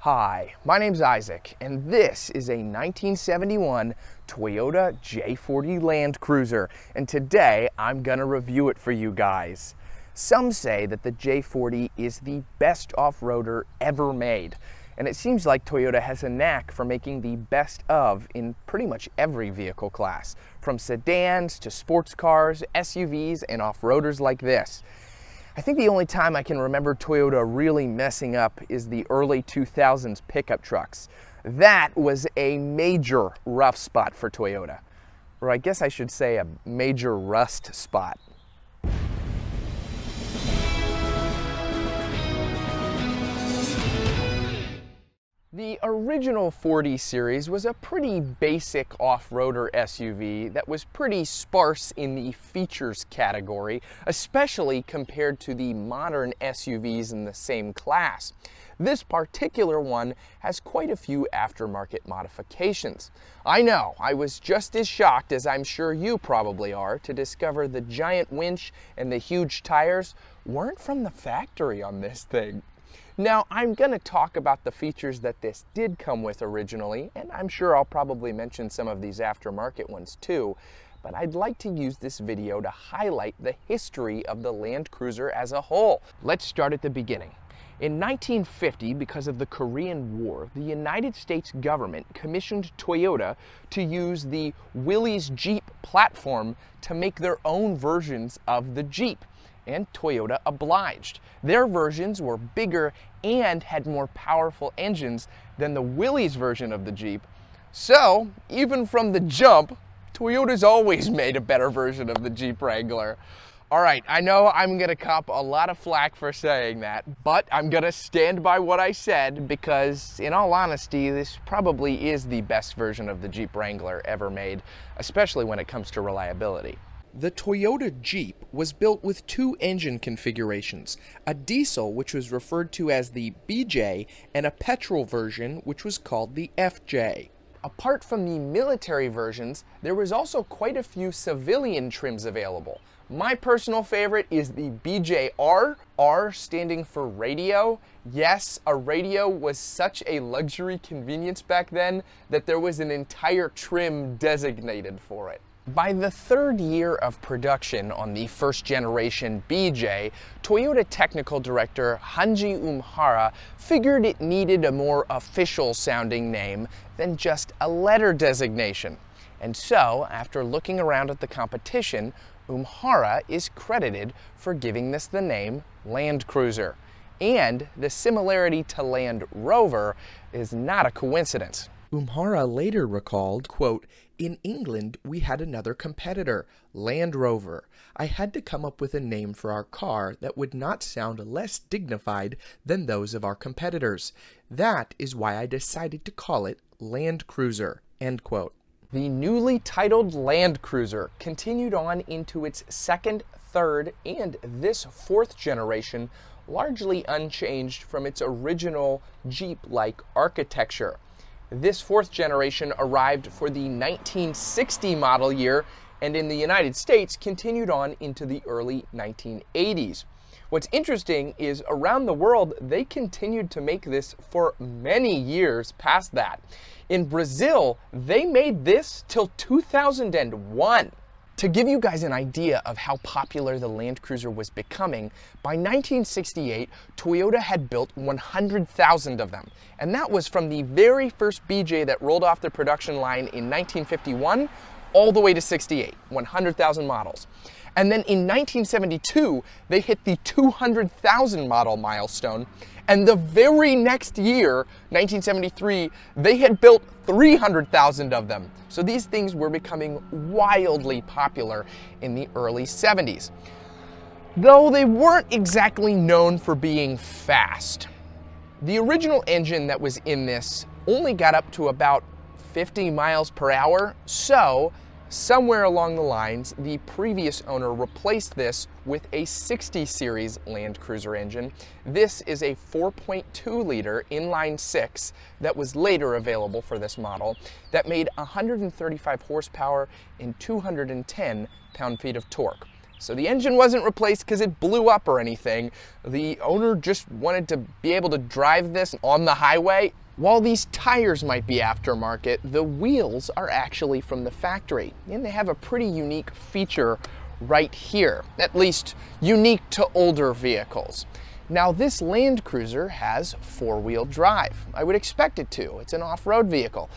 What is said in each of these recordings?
Hi, my name's Isaac, and this is a 1971 Toyota J40 Land Cruiser, and today I'm gonna review it for you guys. Some say that the J40 is the best off-roader ever made, and it seems like Toyota has a knack for making the best of in pretty much every vehicle class, from sedans to sports cars, SUVs, and off-roaders like this. I think the only time I can remember Toyota really messing up is the early 2000s pickup trucks. That was a major rough spot for Toyota. Or I guess I should say a major rust spot. The original 40 series was a pretty basic off-roader SUV that was pretty sparse in the features category, especially compared to the modern SUVs in the same class. This particular one has quite a few aftermarket modifications. I know, I was just as shocked as I'm sure you probably are to discover the giant winch and the huge tires weren't from the factory on this thing. Now, I'm going to talk about the features that this did come with originally, and I'm sure I'll probably mention some of these aftermarket ones too, but I'd like to use this video to highlight the history of the Land Cruiser as a whole. Let's start at the beginning. In 1950, because of the Korean War, the United States government commissioned Toyota to use the Willys Jeep platform to make their own versions of the Jeep. And Toyota obliged. Their versions were bigger and had more powerful engines than the Willys version of the Jeep. So, even from the jump, Toyota's always made a better version of the Jeep Wrangler. Alright, I know I'm gonna cop a lot of flack for saying that, but I'm gonna stand by what I said because, in all honesty, this probably is the best version of the Jeep Wrangler ever made, especially when it comes to reliability. The Toyota Jeep was built with two engine configurations, a diesel which was referred to as the BJ and a petrol version which was called the FJ. Apart from the military versions, there was also quite a few civilian trims available. My personal favorite is the BJR, R standing for radio. Yes, a radio was such a luxury convenience back then that there was an entire trim designated for it. By the third year of production on the first generation BJ, Toyota technical director Hanji Umehara figured it needed a more official sounding name than just a letter designation. And so, after looking around at the competition, Umehara is credited for giving this the name Land Cruiser. And the similarity to Land Rover is not a coincidence. Umehara later recalled, quote, "In England, we had another competitor, Land Rover. I had to come up with a name for our car that would not sound less dignified than those of our competitors. That is why I decided to call it Land Cruiser," end quote. The newly titled Land Cruiser continued on into its second, third, and this fourth generation, largely unchanged from its original Jeep-like architecture. This fourth generation arrived for the 1960 model year and in the United States continued on into the early 1980s. What's interesting is around the world they continued to make this for many years past that. In Brazil, they made this till 2001. To give you guys an idea of how popular the Land Cruiser was becoming, by 1968, Toyota had built 100,000 of them. And that was from the very first BJ that rolled off the production line in 1951 all the way to 68, 100,000 models. And then in 1972, they hit the 200,000 model milestone. And the very next year, 1973, they had built 300,000 of them. So these things were becoming wildly popular in the early 70s. Though they weren't exactly known for being fast. The original engine that was in this only got up to about 50 miles per hour, so somewhere along the lines, the previous owner replaced this with a 60 series Land Cruiser engine. This is a 4.2 liter inline six that was later available for this model that made 135 horsepower and 210 pound-feet of torque. So the engine wasn't replaced because it blew up or anything. The owner just wanted to be able to drive this on the highway. While these tires might be aftermarket, the wheels are actually from the factory, and they have a pretty unique feature right here, at least unique to older vehicles. Now this Land Cruiser has four-wheel drive. I would expect it to. It's an off-road vehicle.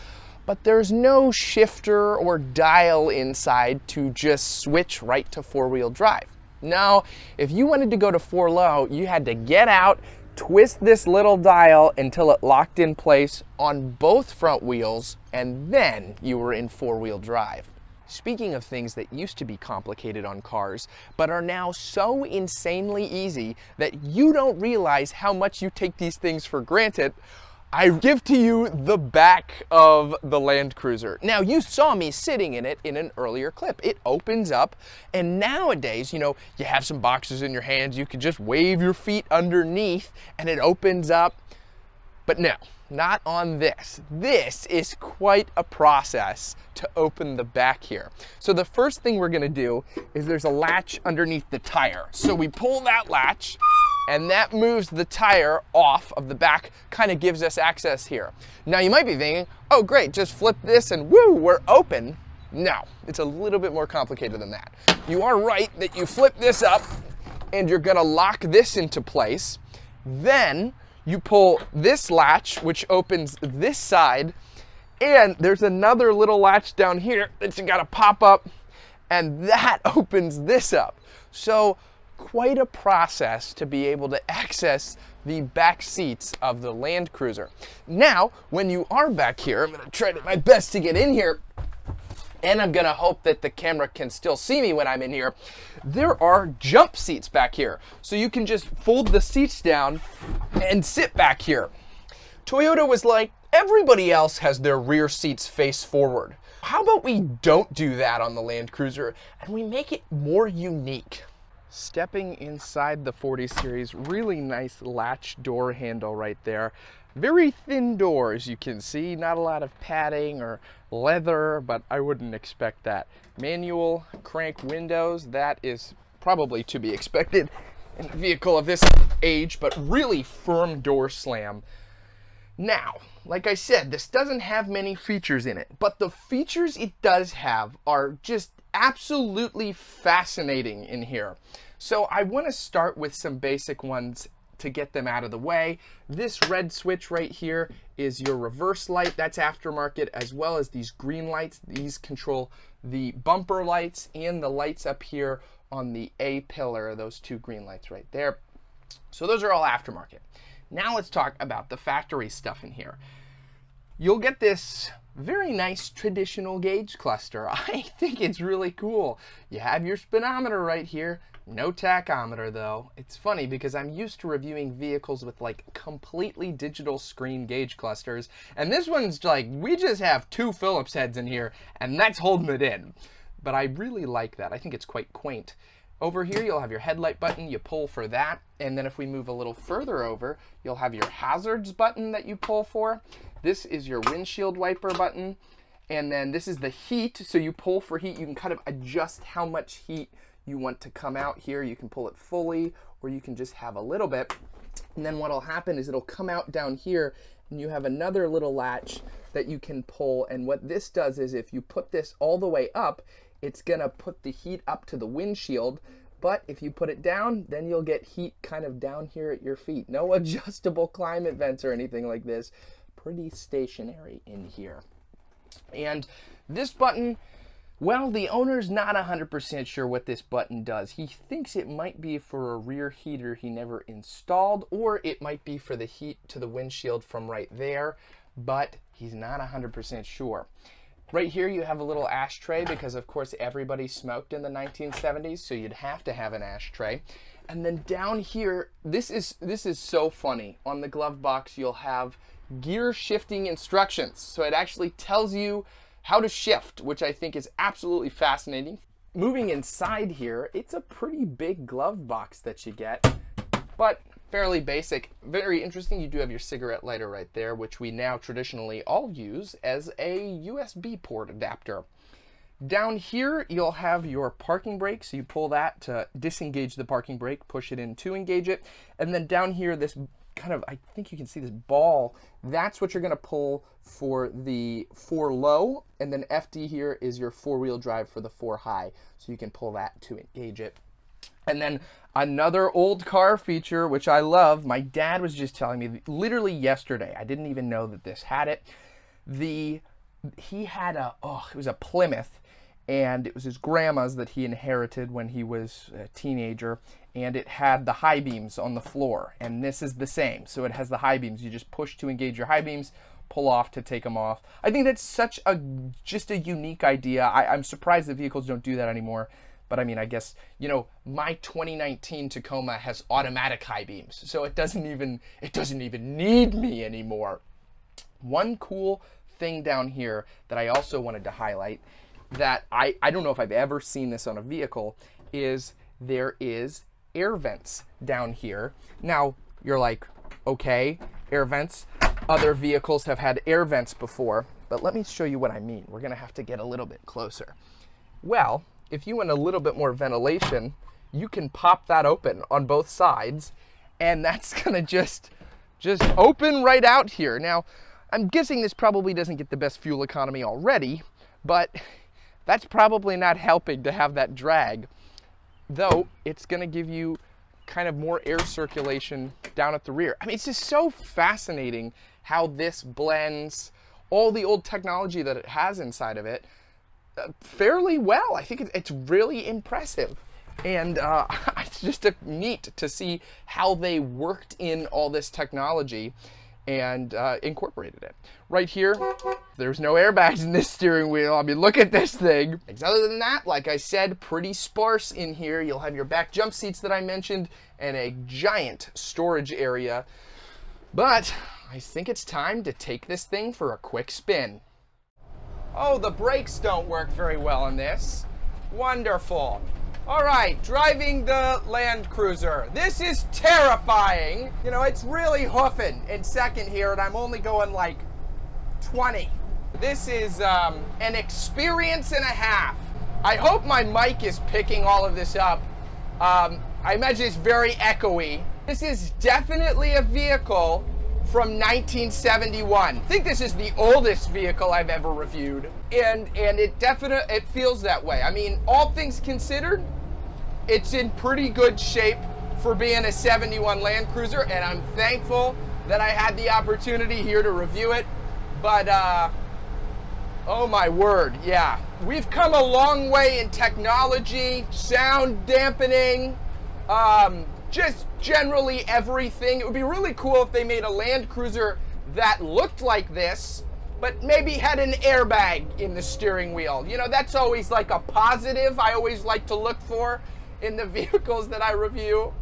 But there's no shifter or dial inside to just switch right to four-wheel drive. No, if you wanted to go to 4-low, you had to get out, twist this little dial until it locked in place on both front wheels, and then you were in four-wheel drive. Speaking of things that used to be complicated on cars, but are now so insanely easy that you don't realize how much you take these things for granted, I give to you the back of the Land Cruiser. Now, you saw me sitting in it in an earlier clip. It opens up, and nowadays, you have some boxes in your hands, you can just wave your feet underneath, and it opens up. But no, not on this. This is quite a process to open the back here. So the first thing we're gonna do is there's a latch underneath the tire. So we pull that latch, and that moves the tire off of the back, kind of gives us access here. Now you might be thinking, oh great, just flip this and woo, we're open. No, it's a little bit more complicated than that. You are right that you flip this up and you're gonna lock this into place. Then you pull this latch, which opens this side, and there's another little latch down here that you gotta pop up, and that opens this up. So quite a process to be able to access the back seats of the Land Cruiser. Now, when you are back here, I'm gonna try my best to get in here, and I'm gonna hope that the camera can still see me when I'm in here. There are jump seats back here. So you can just fold the seats down and sit back here. Toyota was like, everybody else has their rear seats face forward. How about we don't do that on the Land Cruiser and we make it more unique? Stepping inside the 40 series, really nice latch door handle right there. Very thin door, as you can see, not a lot of padding or leather, but I wouldn't expect that. Manual crank windows, that is probably to be expected in a vehicle of this age, but really firm door slam. Now, like I said, this doesn't have many features in it, but the features it does have are just absolutely fascinating in here. So I want to start with some basic ones to get them out of the way. This red switch right here is your reverse light. That's aftermarket, as well as these green lights. These control the bumper lights and the lights up here on the A pillar, those two green lights right there. So those are all aftermarket. Now let's talk about the factory stuff in here. You'll get this very nice traditional gauge cluster. I think it's really cool. You have your speedometer right here. No tachometer though. It's funny because I'm used to reviewing vehicles with like completely digital screen gauge clusters, and this one's like, we just have two Phillips heads in here and that's holding it in. But I really like that. I think it's quite quaint. Over here you'll have your headlight button, you pull for that, and then if we move a little further over, you'll have your hazards button that you pull for. This is your windshield wiper button, and then this is the heat, so you pull for heat. You can kind of adjust how much heat you want to come out here. You can pull it fully, or you can just have a little bit. And then what'll happen is it'll come out down here, and you have another little latch that you can pull. And what this does is if you put this all the way up, it's gonna put the heat up to the windshield. But if you put it down, then you'll get heat kind of down here at your feet. No adjustable climate vents or anything like this. Pretty stationary in here. And this button, well, the owner's not 100% sure what this button does. He thinks it might be for a rear heater he never installed, or it might be for the heat to the windshield from right there, but he's not 100% sure. Right here you have a little ashtray because of course everybody smoked in the 1970s, so you'd have to have an ashtray. And then down here, this is so funny. On the glove box you'll have gear shifting instructions. So it actually tells you how to shift, which I think is absolutely fascinating. Moving inside here, it's a pretty big glove box that you get, but fairly basic. Very interesting. You do have your cigarette lighter right there, which we now traditionally all use as a USB port adapter. Down here, you'll have your parking brake. So you pull that to disengage the parking brake, push it in to engage it. And then down here, this kind of, I think you can see this ball, that's what you're gonna pull for the 4 low. And then FD here is your 4-wheel drive for the 4 high. So you can pull that to engage it. And then another old car feature, which I love, my dad was just telling me literally yesterday, I didn't even know that this had it. He had it was a Plymouth, and it was his grandma's that he inherited when he was a teenager, and it had the high beams on the floor, and this is the same. So it has the high beams. You just push to engage your high beams, pull off to take them off. I think that's just a unique idea. I'm surprised that vehicles don't do that anymore. But I mean, I guess, you know, my 2019 Tacoma has automatic high beams, so it doesn't even need me anymore. One cool thing down here that I also wanted to highlight that I don't know if I've ever seen this on a vehicle is there is air vents down here. Now, you're like, okay, air vents. Other vehicles have had air vents before, but let me show you what I mean. We're gonna have to get a little bit closer. Well, if you want a little bit more ventilation, you can pop that open on both sides, and that's gonna just open right out here. Now, I'm guessing this probably doesn't get the best fuel economy already, but that's probably not helping to have that drag. Though, it's gonna give you kind of more air circulation down at the rear. I mean, it's just so fascinating how this blends all the old technology that it has inside of it fairly well. I think it's really impressive. And it's just neat to see how they worked in all this technology and incorporated it. Right here, there's no airbags in this steering wheel. I mean, look at this thing. Other than that, like I said, pretty sparse in here. You'll have your back jump seats that I mentioned and a giant storage area. But I think it's time to take this thing for a quick spin. Oh, the brakes don't work very well in this. Wonderful. All right, driving the Land Cruiser. This is terrifying. You know, it's really hoofing in second here, and I'm only going like 20. This is an experience and a half. I hope my mic is picking all of this up. I imagine it's very echoey. This is definitely a vehicle from 1971. I think this is the oldest vehicle I've ever reviewed, and it feels that way. I mean, all things considered, it's in pretty good shape for being a 71 Land Cruiser, and I'm thankful that I had the opportunity here to review it. But oh my word, yeah, we've come a long way in technology, sound dampening, just generally everything. It would be really cool if they made a Land Cruiser that looked like this, but maybe had an airbag in the steering wheel. You know, that's always like a positive I always like to look for in the vehicles that I review.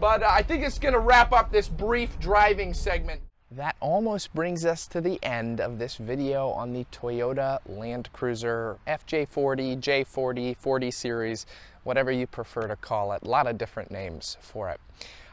But I think it's gonna wrap up this brief driving segment. That almost brings us to the end of this video on the Toyota Land Cruiser FJ40, J40, 40 series, whatever you prefer to call it. A lot of different names for it.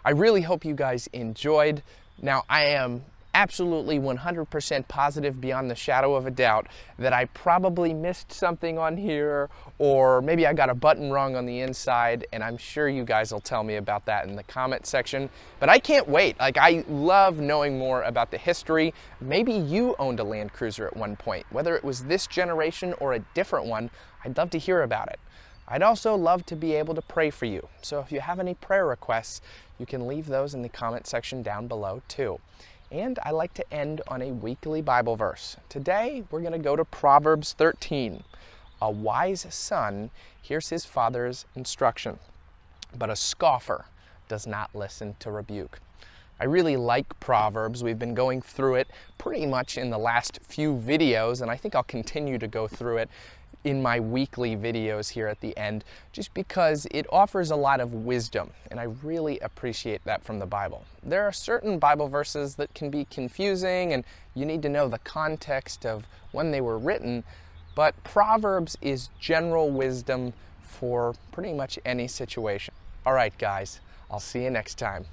I really hope you guys enjoyed. Now, I am absolutely 100% positive beyond the shadow of a doubt that I probably missed something on here, or maybe I got a button wrong on the inside, and I'm sure you guys will tell me about that in the comment section. But I can't wait. Like, I love knowing more about the history. Maybe you owned a Land Cruiser at one point, whether it was this generation or a different one. I'd love to hear about it. I'd also love to be able to pray for you. So if you have any prayer requests, you can leave those in the comment section down below too. And I like to end on a weekly Bible verse. Today, we're going to go to Proverbs 13. A wise son hears his father's instruction, but a scoffer does not listen to rebuke. I really like Proverbs. We've been going through it pretty much in the last few videos, and I think I'll continue to go through it in my weekly videos here at the end, just because it offers a lot of wisdom, and I really appreciate that from the Bible. There are certain Bible verses that can be confusing, and you need to know the context of when they were written, but Proverbs is general wisdom for pretty much any situation. All right, guys, I'll see you next time.